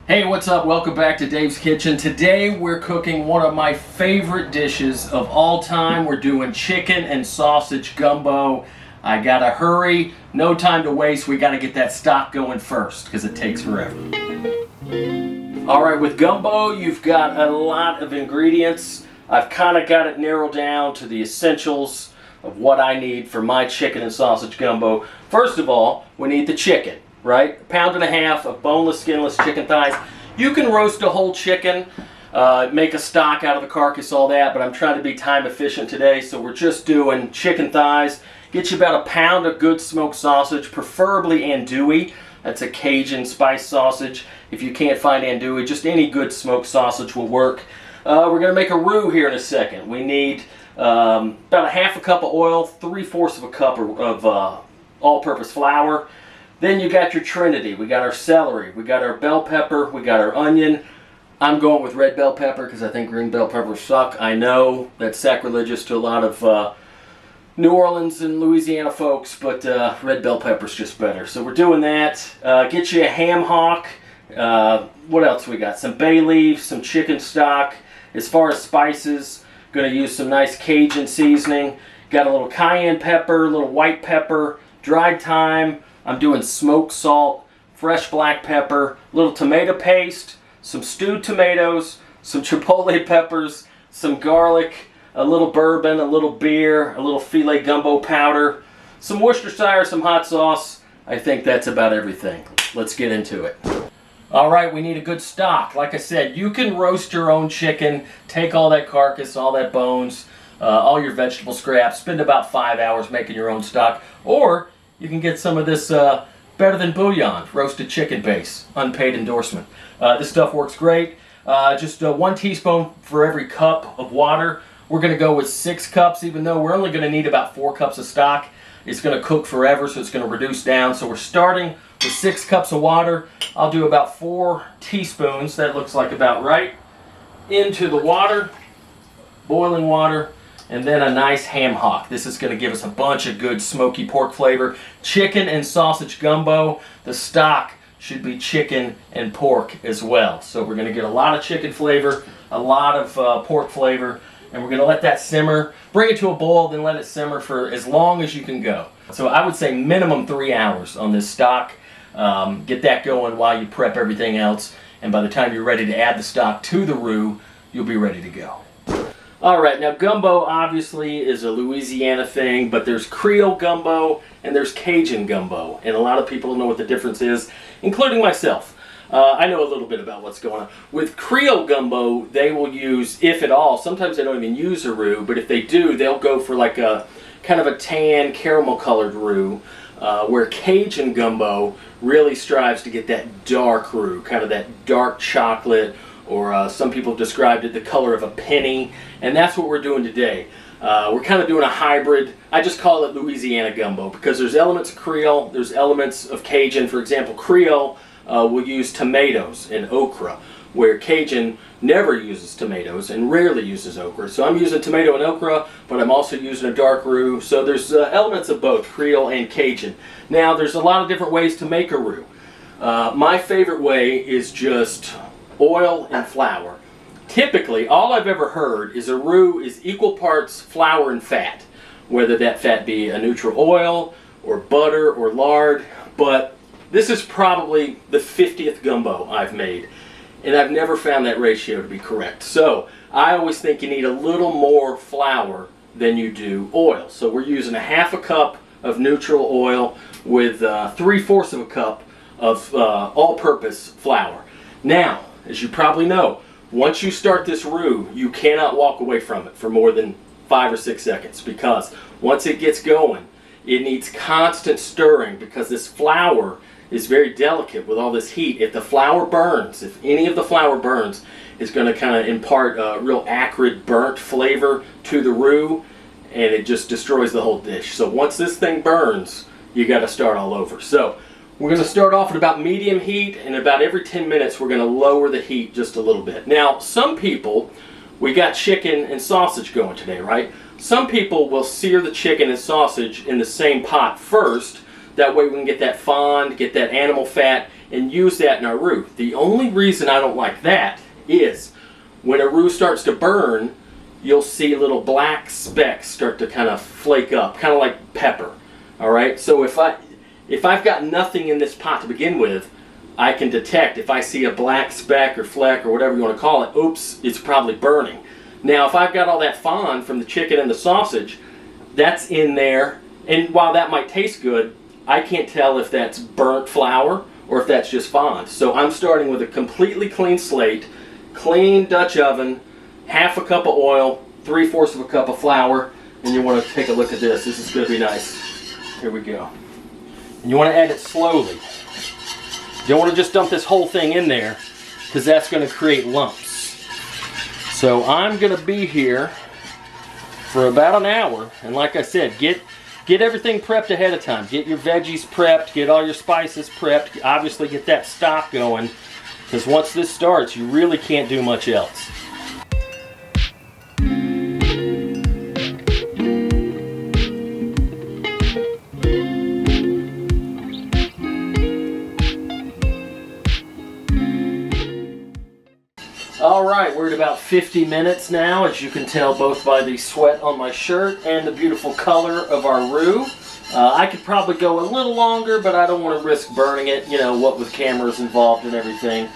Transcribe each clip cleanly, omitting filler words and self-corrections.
Hey, what's up? Welcome back to Dave's Kitchen. Today we're cooking one of my favorite dishes of all time. We're doing chicken and sausage gumbo. I gotta hurry, no time to waste. We gotta get that stock going first because it takes forever. All right, with gumbo, you've got a lot of ingredients. I've kind of got it narrowed down to the essentials of what I need for my chicken and sausage gumbo. First of all, we need the chicken. Right? 1.5 pounds of boneless, skinless chicken thighs. You can roast a whole chicken, make a stock out of the carcass, all that, but I'm trying to be time efficient today, so we're just doing chicken thighs. Get you about 1 pound of good smoked sausage, preferably andouille. That's a Cajun spice sausage. If you can't find andouille, just any good smoked sausage will work. We're going to make a roux here in a second. We need about 1/2 cup of oil, 3/4 cup of all-purpose flour. Then you got your trinity. We got our celery, we got our bell pepper, we got our onion. I'm going with red bell pepper because I think green bell peppers suck. I know that's sacrilegious to a lot of New Orleans and Louisiana folks, but red bell pepper's just better. So we're doing that. Get you a ham hock. What else we got? Some bay leaves, some chicken stock. As far as spices, going to use some nice Cajun seasoning. Got a little cayenne pepper, a little white pepper, dried thyme. I'm doing smoked salt, fresh black pepper, a little tomato paste, some stewed tomatoes, some chipotle peppers, some garlic, a little bourbon, a little beer, a little filet gumbo powder, some Worcestershire, some hot sauce. I think that's about everything. Let's get into it. All right, we need a good stock. Like I said, you can roast your own chicken, take all that carcass, all that bones, all your vegetable scraps, spend about 5 hours making your own stock, or you can get some of this better than bouillon, roasted chicken base, unpaid endorsement. This stuff works great. Just 1 teaspoon for every cup of water. We're going to go with 6 cups, even though we're only going to need about 4 cups of stock. It's going to cook forever, so it's going to reduce down. So we're starting with 6 cups of water. I'll do about 4 teaspoons, that looks like about right, into the water, boiling water. And then a nice ham hock. This is going to give us a bunch of good smoky pork flavor. Chicken and sausage gumbo. The stock should be chicken and pork as well. So we're going to get a lot of chicken flavor, a lot of pork flavor, and we're going to let that simmer. Bring it to a boil, then let it simmer for as long as you can go. So I would say minimum 3 hours on this stock. Get that going while you prep everything else, and by the time you're ready to add the stock to the roux, you'll be ready to go. Alright, now gumbo obviously is a Louisiana thing, but there's Creole gumbo and there's Cajun gumbo, and a lot of people don't know what the difference is, including myself. I know a little bit about what's going on. With Creole gumbo, they will use, if at all, sometimes they don't even use a roux, but if they do, they'll go for like a kind of a tan, caramel colored roux, where Cajun gumbo really strives to get that dark roux, kind of that dark chocolate, or some people have described it the color of a penny, and that's what we're doing today. We're kind of doing a hybrid. I just call it Louisiana gumbo because there's elements of Creole, there's elements of Cajun. For example, Creole will use tomatoes and okra, where Cajun never uses tomatoes and rarely uses okra. So I'm using tomato and okra, but I'm also using a dark roux. So there's elements of both Creole and Cajun. Now there's a lot of different ways to make a roux. My favorite way is just oil and flour. Typically, all I've ever heard is a roux is equal parts flour and fat, whether that fat be a neutral oil or butter or lard, but this is probably the 50th gumbo I've made, and I've never found that ratio to be correct. So I always think you need a little more flour than you do oil. So we're using 1/2 cup of neutral oil with 3/4 cup of all-purpose flour. Now, as you probably know, once you start this roux, you cannot walk away from it for more than 5 or 6 seconds, because once it gets going, it needs constant stirring, because this flour is very delicate with all this heat. If the flour burns, if any of the flour burns, it's going to kind of impart a real acrid, burnt flavor to the roux, and it just destroys the whole dish. So once this thing burns, you got to start all over. So we're going to start off at about medium heat, and about every 10 minutes we're going to lower the heat just a little bit. Now, some people, we got chicken and sausage going today, right? Some people will sear the chicken and sausage in the same pot first. That way we can get that fond, get that animal fat and use that in our roux. The only reason I don't like that is when a roux starts to burn, you'll see little black specks start to kind of flake up, kind of like pepper. All right, so if I've got nothing in this pot to begin with, I can detect if I see a black speck or fleck or whatever you want to call it, oops, it's probably burning. Now, if I've got all that fond from the chicken and the sausage, that's in there, and while that might taste good, I can't tell if that's burnt flour or if that's just fond. So I'm starting with a completely clean slate, clean Dutch oven, half a cup of oil, 3/4 of a cup of flour, and you want to take a look at this. This is going to be nice. Here we go. And you want to add it slowly. You don't want to just dump this whole thing in there because that's going to create lumps. So I'm going to be here for about an hour, and like I said, get everything prepped ahead of time. Get your veggies prepped, get all your spices prepped, obviously get that stock going, because once this starts, you really can't do much else. Alright, we're at about 50 minutes now, as you can tell both by the sweat on my shirt and the beautiful color of our roux. I could probably go a little longer, but I don't want to risk burning it, you know, what with cameras involved and everything.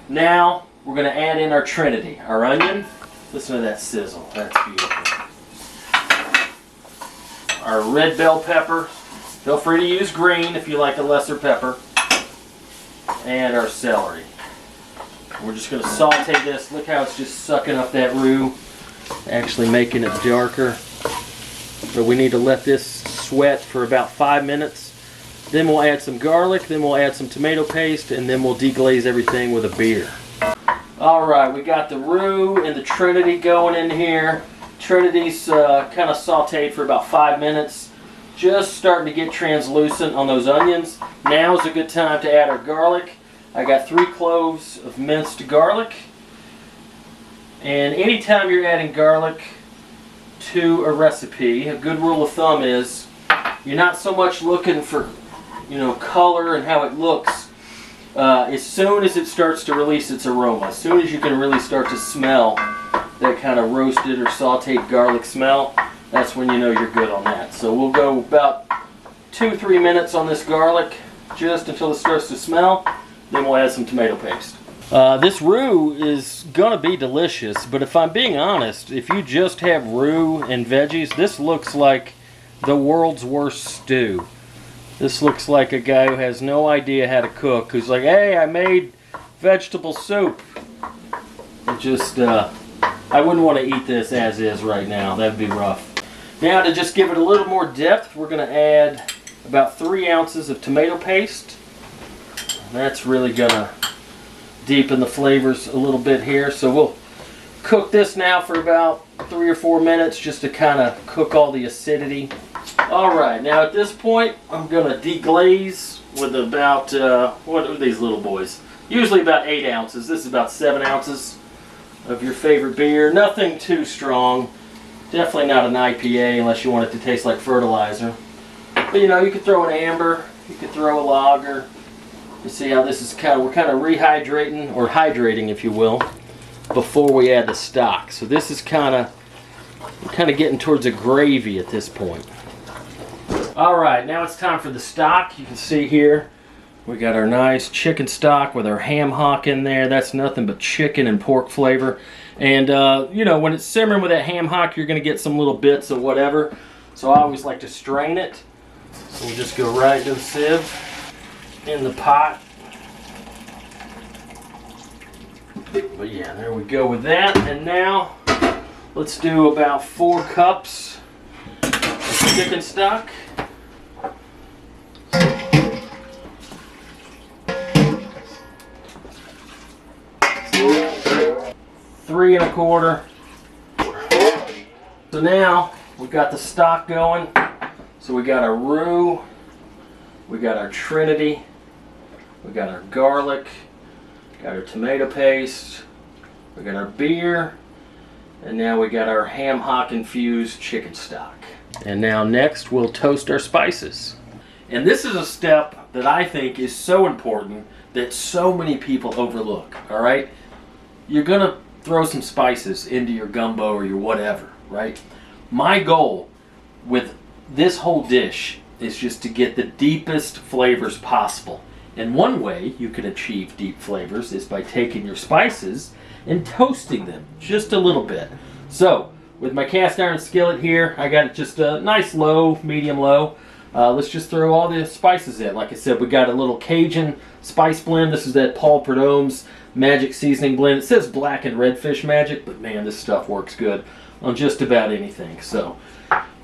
Now, we're going to add in our Trinity, our onion. Listen to that sizzle, that's beautiful. Our red bell pepper, feel free to use green if you like a lesser pepper. And our celery. We're just going to saute this. Look how it's just sucking up that roux, actually making it darker. But we need to let this sweat for about 5 minutes. Then we'll add some garlic, then we'll add some tomato paste, and then we'll deglaze everything with a beer. Alright, we got the roux and the Trinity going in here. Trinity's kind of sauteed for about 5 minutes. Just starting to get translucent on those onions. Now is a good time to add our garlic. I got 3 cloves of minced garlic. And anytime you're adding garlic to a recipe, a good rule of thumb is you're not so much looking for, you know, color and how it looks. As soon as it starts to release its aroma, as soon as you can really start to smell that kind of roasted or sauteed garlic smell, that's when you know you're good on that. So we'll go about 2-3 minutes on this garlic, just until it starts to smell. Then we'll add some tomato paste. This roux is gonna be delicious, but if I'm being honest, if you just have roux and veggies, this looks like the world's worst stew. This looks like a guy who has no idea how to cook, who's like, hey, I made vegetable soup. It just, I wouldn't want to eat this as is right now. That'd be rough. Now, to just give it a little more depth, we're gonna add about 3 ounces of tomato paste. That's really gonna deepen the flavors a little bit here. So we'll cook this now for about 3 or 4 minutes just to kind of cook all the acidity. Alright, now at this point I'm gonna deglaze with about, what are these little boys? Usually about 8 ounces. This is about 7 ounces of your favorite beer. Nothing too strong. Definitely not an IPA unless you want it to taste like fertilizer. But you know, you could throw an amber, you could throw a lager. You see how this is we're kind of rehydrating, or hydrating if you will, before we add the stock. So this is we're kind of getting towards a gravy at this point. Alright, now it's time for the stock. You can see here, we got our nice chicken stock with our ham hock in there. That's nothing but chicken and pork flavor. And you know, when it's simmering with that ham hock, you're going to get some little bits of whatever. So I always like to strain it. So we'll just go right to the sieve in the pot. But yeah, there we go with that. And now let's do about 4 cups of chicken stock. Three and a quarter. So now we've got the stock going. So we got our roux, we got our Trinity, we got our garlic, got our tomato paste, we got our beer, and now we got our ham hock infused chicken stock. And now next we'll toast our spices. And this is a step that I think is so important that so many people overlook, all right? You're gonna throw some spices into your gumbo or your whatever, right? My goal with this whole dish is just to get the deepest flavors possible. And one way you can achieve deep flavors is by taking your spices and toasting them just a little bit. So, with my cast iron skillet here, I got it just a nice low, medium low. Let's just throw all the spices in. Like I said, we got a little Cajun spice blend. This is that Paul Prudhomme's magic seasoning blend. It says black and redfish magic, but man, this stuff works good on just about anything. So,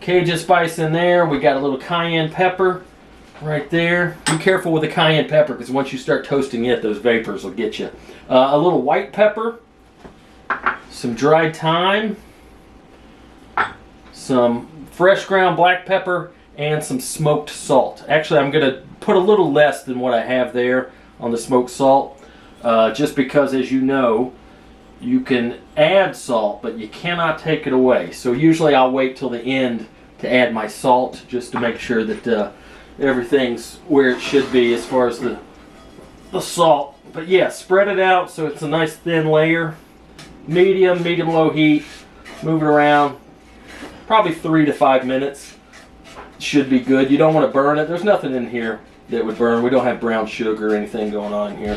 Cajun spice in there. We got a little cayenne pepper right there. Be careful with the cayenne pepper because once you start toasting it, those vapors will get you. A little white pepper, some dried thyme, some fresh ground black pepper, and some smoked salt. Actually, I'm going to put a little less than what I have there on the smoked salt, just because, as you know, you can add salt, but you cannot take it away. So usually I'll wait till the end to add my salt, just to make sure that everything's where it should be as far as the salt. But yeah, spread it out so it's a nice thin layer. Medium low heat. Move it around. Probably 3 to 5 minutes. Should be good. You don't want to burn it. There's nothing in here that would burn. We don't have brown sugar or anything going on here.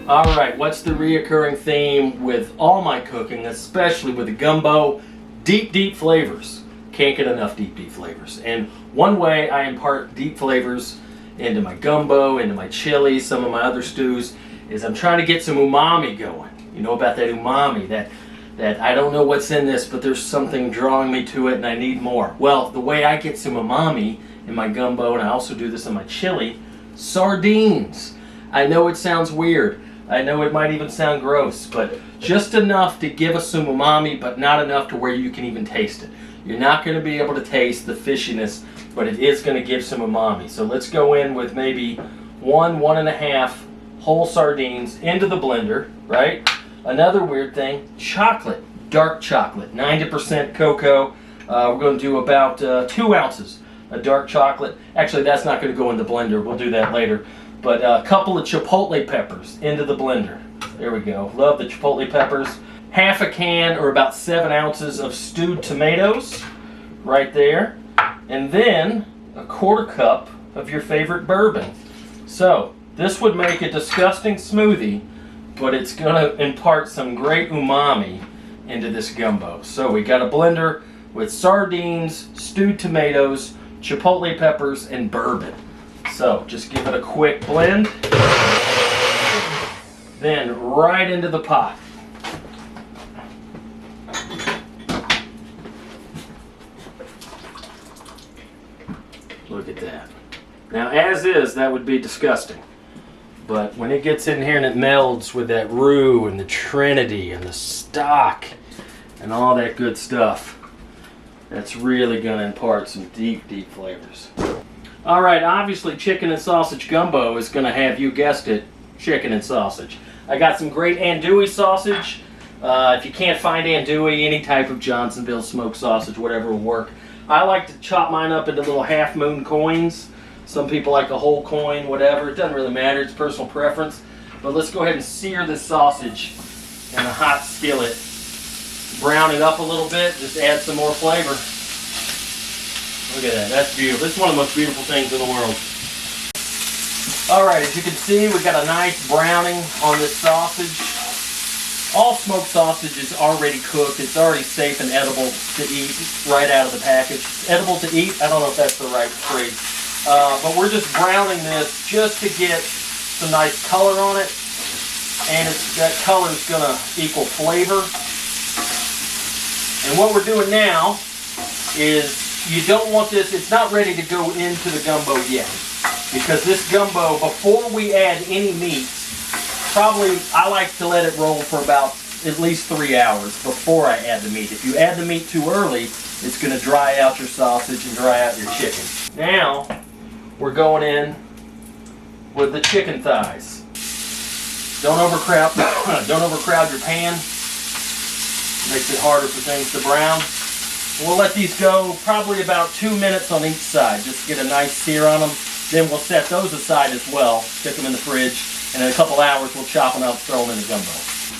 Alright, what's the reoccurring theme with all my cooking, especially with the gumbo? Deep flavors. Can't get enough deep flavors. And one way I impart deep flavors into my gumbo, into my chili, some of my other stews, is I'm trying to get some umami going. You know about that umami, that I don't know what's in this, but there's something drawing me to it and I need more. Well, the way I get some umami in my gumbo, and I also do this in my chili, sardines. I know it sounds weird. I know it might even sound gross, but just enough to give us some umami, but not enough to where you can even taste it. You're not going to be able to taste the fishiness, but it is going to give some umami. So let's go in with maybe 1.5 whole sardines into the blender, right? Another weird thing, chocolate, dark chocolate, 90% cocoa. We're going to do about 2 ounces of dark chocolate. Actually, that's not going to go in the blender. We'll do that later. But a couple of chipotle peppers into the blender. There we go. Love the chipotle peppers. Half a can or about 7 ounces of stewed tomatoes right there. And then a 1/4 cup of your favorite bourbon. So this would make a disgusting smoothie, but it's going to impart some great umami into this gumbo. So we got a blender with sardines, stewed tomatoes, chipotle peppers, and bourbon. So just give it a quick blend. Then right into the pot. Look at that. Now, as is, that would be disgusting. But when it gets in here and it melds with that roux and the trinity and the stock and all that good stuff, that's really going to impart some deep flavors. Alright, obviously chicken and sausage gumbo is going to have, you guessed it, chicken and sausage. I got some great andouille sausage. If you can't find andouille, any type of Johnsonville smoked sausage, whatever will work. I like to chop mine up into little half-moon coins. Some people like a whole coin, whatever. It doesn't really matter. It's personal preference. But let's go ahead and sear this sausage in a hot skillet. Brown it up a little bit. Just add some more flavor. Look at that. That's beautiful. This is one of the most beautiful things in the world. Alright, as you can see, we got a nice browning on this sausage. All smoked sausage is already cooked. It's already safe and edible to eat right out of the package. Edible to eat? I don't know if that's the right phrase. But we're just browning this just to get some nice color on it. And that color is going to equal flavor. And what we're doing now is you don't want this, it's not ready to go into the gumbo yet. Because this gumbo, before we add any meat, probably I like to let it roll for about at least 3 hours before I add the meat. If you add the meat too early, it's going to dry out your sausage and dry out your chicken. Now, we're going in with the chicken thighs. Don't overcrowd your pan. Makes it harder for things to brown. We'll let these go probably about 2 minutes on each side, just to get a nice sear on them. Then we'll set those aside as well, stick them in the fridge, and in a couple hours we'll chop them up, throw them in the gumbo.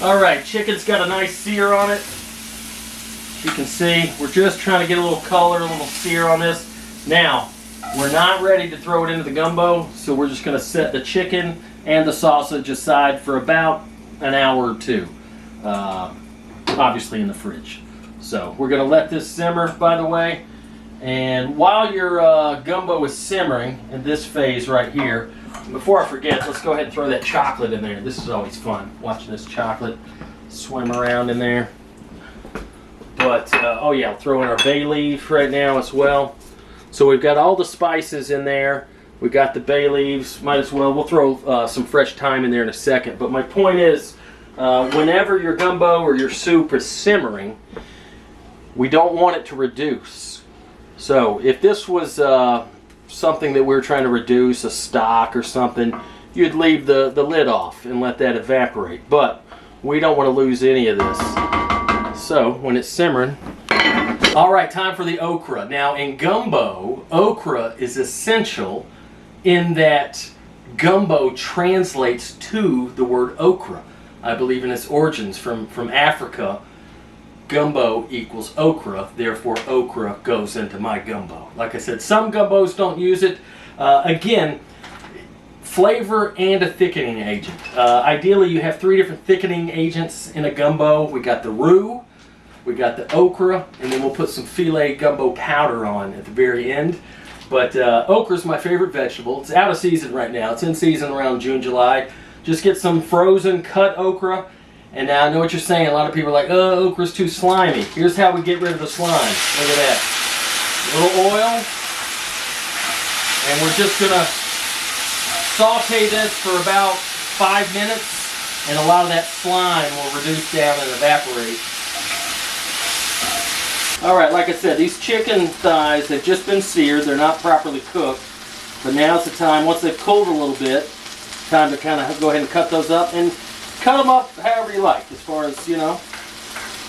All right, chicken's got a nice sear on it. As you can see, we're just trying to get a little color, a little sear on this. Now, we're not ready to throw it into the gumbo, so we're just going to set the chicken and the sausage aside for about an hour or two, obviously in the fridge. So we're going to let this simmer, by the way. And while your gumbo is simmering in this phase right here, before I forget, let's go ahead and throw that chocolate in there. This is always fun, watching this chocolate swim around in there. But, oh yeah, I'll throw in our bay leaf right now as well. So we've got all the spices in there. We got the bay leaves, might as well. We'll throw some fresh thyme in there in a second. But my point is, whenever your gumbo or your soup is simmering, we don't want it to reduce. So if this was something that we were trying to reduce, a stock or something, you'd leave the lid off and let that evaporate. But we don't want to lose any of this. So when it's simmering, all right, time for the okra. Now in gumbo, okra is essential in that gumbo translates to the word okra. I believe in its origins from Africa. Gumbo equals okra, therefore okra goes into my gumbo. Like I said, some gumbos don't use it. Again, flavor and a thickening agent. Ideally, you have 3 different thickening agents in a gumbo. We got the roux, we got the okra, and then we'll put some filet gumbo powder on at the very end. But okra is my favorite vegetable. It's out of season right now. It's in season around June, July. Just get some frozen cut okra. And now I know what you're saying. A lot of people are like, oh, okra's too slimy. Here's how we get rid of the slime. Look at that. A little oil. And we're just going to saute this for about 5 minutes. And a lot of that slime will reduce down and evaporate. Alright, like I said, these chicken thighs, they've just been seared. They're not properly cooked. But now's the time, once they've cooled a little bit, time to kind of go ahead and cut those up. And cut them up however you like, as far as, you know,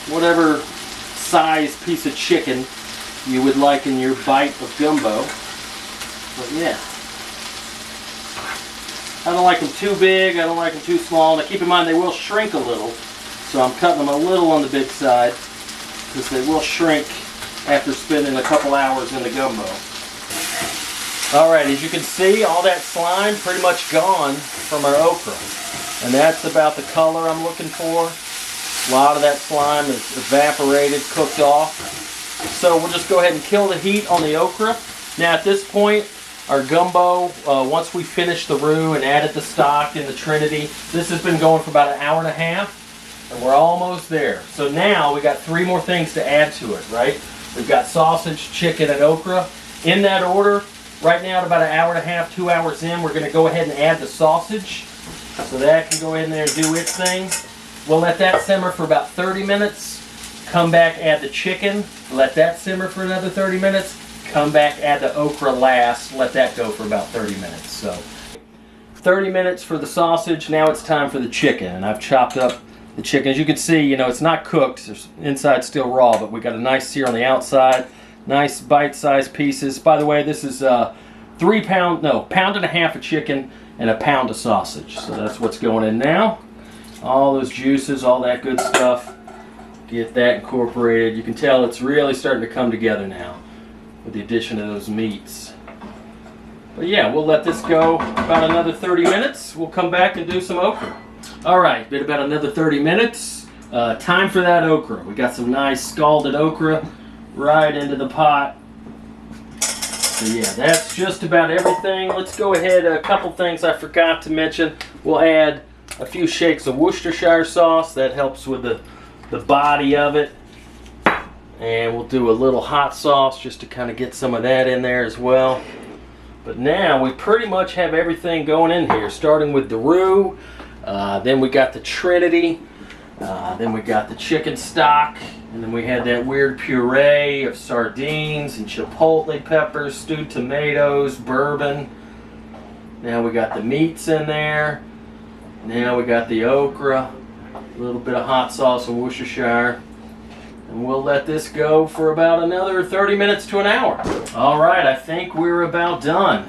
whatever size piece of chicken you would like in your bite of gumbo. But yeah. I don't like them too big, I don't like them too small. Now keep in mind they will shrink a little, so I'm cutting them a little on the big side, because they will shrink after spending a couple hours in the gumbo. Alright, as you can see, all that slime pretty much gone from our okra. And that's about the color I'm looking for. A lot of that slime is evaporated, cooked off. So we'll just go ahead and kill the heat on the okra. Now at this point, our gumbo, once we finish the roux and added the stock and the trinity, this has been going for about an hour and a half. And we're almost there. So now we got 3 more things to add to it, right? We've got sausage, chicken, and okra. In that order, right now at about an hour and a half, 2 hours in, we're going to go ahead and add the sausage. So that can go in there and do its thing. We'll let that simmer for about 30 minutes. Come back, add the chicken. Let that simmer for another 30 minutes. Come back, add the okra last. Let that go for about 30 minutes. So 30 minutes for the sausage. Now it's time for the chicken. And I've chopped up the chicken. As you can see, you know, it's not cooked. There's inside's still raw, but we got a nice sear on the outside. Nice bite-sized pieces. By the way, this is pound and a half of chicken and a pound of sausage. So that's what's going in now. All those juices, all that good stuff. Get that incorporated. You can tell it's really starting to come together now with the addition of those meats. But yeah, we'll let this go about another 30 minutes. We'll come back and do some okra. Alright, been about another 30 minutes. Time for that okra. We got some nice scalded okra right into the pot. So yeah, that's just about everything. Let's go ahead, a couple things I forgot to mention. We'll add a few shakes of Worcestershire sauce. That helps with the body of it. And we'll do a little hot sauce just to kind of get some of that in there as well. But now we pretty much have everything going in here, starting with the roux. Then we got the trinity. Then we got the chicken stock. And then we had that weird puree of sardines and chipotle peppers, stewed tomatoes, bourbon. Now we got the meats in there. Now we got the okra, a little bit of hot sauce and Worcestershire. And we'll let this go for about another 30 minutes to an hour. All right, I think we're about done.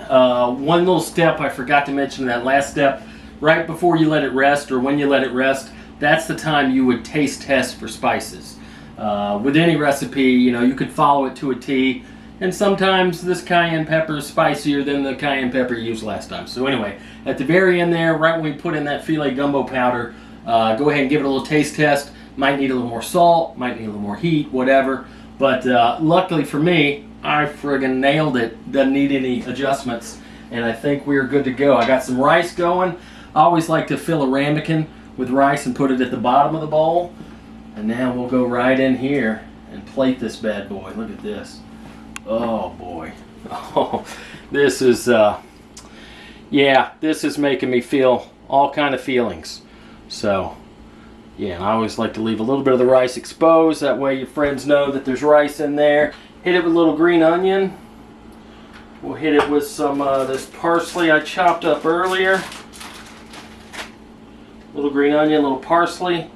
One little step I forgot to mention in that last step, right before you let it rest or when you let it rest, that's the time you would taste test for spices. With any recipe, you know, you could follow it to a T, and sometimes this cayenne pepper is spicier than the cayenne pepper you used last time. So anyway, at the very end there, right when we put in that filet gumbo powder, go ahead and give it a little taste test. Might need a little more salt, might need a little more heat, whatever. But luckily for me, I friggin' nailed it. Doesn't need any adjustments. And I think we're good to go. I got some rice going. I always like to fill a ramekin with rice and put it at the bottom of the bowl. And now we'll go right in here and plate this bad boy. Look at this. Oh boy. Oh, this is, yeah, this is making me feel all kind of feelings. So, yeah, and I always like to leave a little bit of the rice exposed. That way your friends know that there's rice in there. Hit it with a little green onion. We'll hit it with some this parsley I chopped up earlier. Little green onion, little parsley,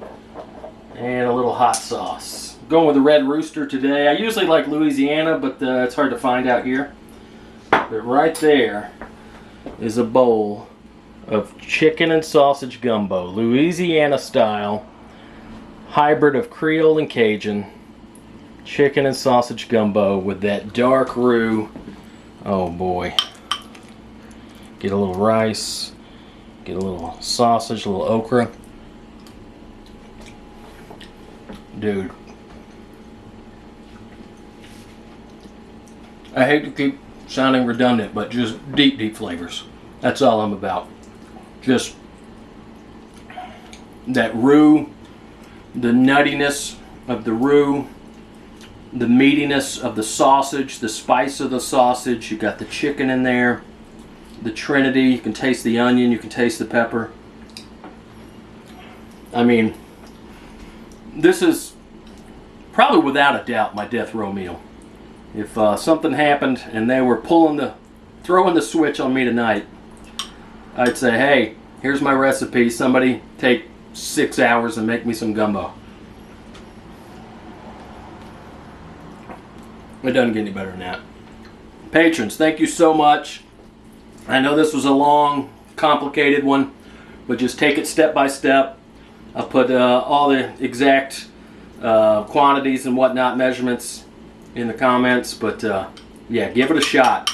and a little hot sauce. Going with the Red Rooster today. I usually like Louisiana, but it's hard to find out here. But right there is a bowl of chicken and sausage gumbo, Louisiana style, hybrid of Creole and Cajun, chicken and sausage gumbo with that dark roux. Oh boy. Get a little rice, get a little sausage, a little okra. Dude. I hate to keep sounding redundant, but just deep, deep flavors. That's all I'm about. Just that roux, the nuttiness of the roux, the meatiness of the sausage, the spice of the sausage. You got the chicken in there, the Trinity. You can taste the onion, you can taste the pepper. I mean, this is probably without a doubt my death row meal. If something happened and they were throwing the switch on me tonight, I'd say, hey, here's my recipe. Somebody take 6 hours and make me some gumbo. It doesn't get any better than that. Patrons, thank you so much. I know this was a long, complicated one, but just take it step by step. I'll put all the exact quantities and whatnot, measurements in the comments, but yeah, give it a shot.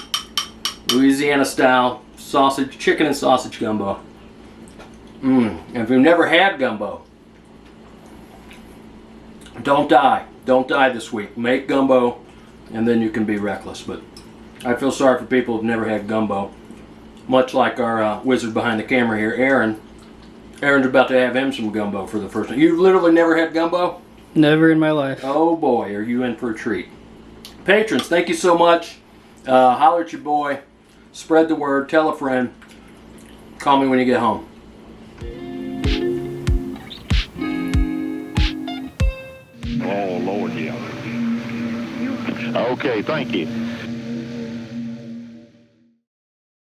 Louisiana style sausage, chicken and sausage gumbo. And if you've never had gumbo, don't die. Don't die this week. Make gumbo, and then you can be reckless. But I feel sorry for people who've never had gumbo. Much like our wizard behind the camera here, Aaron. Aaron's about to have him some gumbo for the first time. You've literally never had gumbo? Never in my life. Oh boy, are you in for a treat. Patrons, thank you so much. Holler at your boy. Spread the word. Tell a friend. Call me when you get home. Oh, Lord, yeah. Okay, thank you.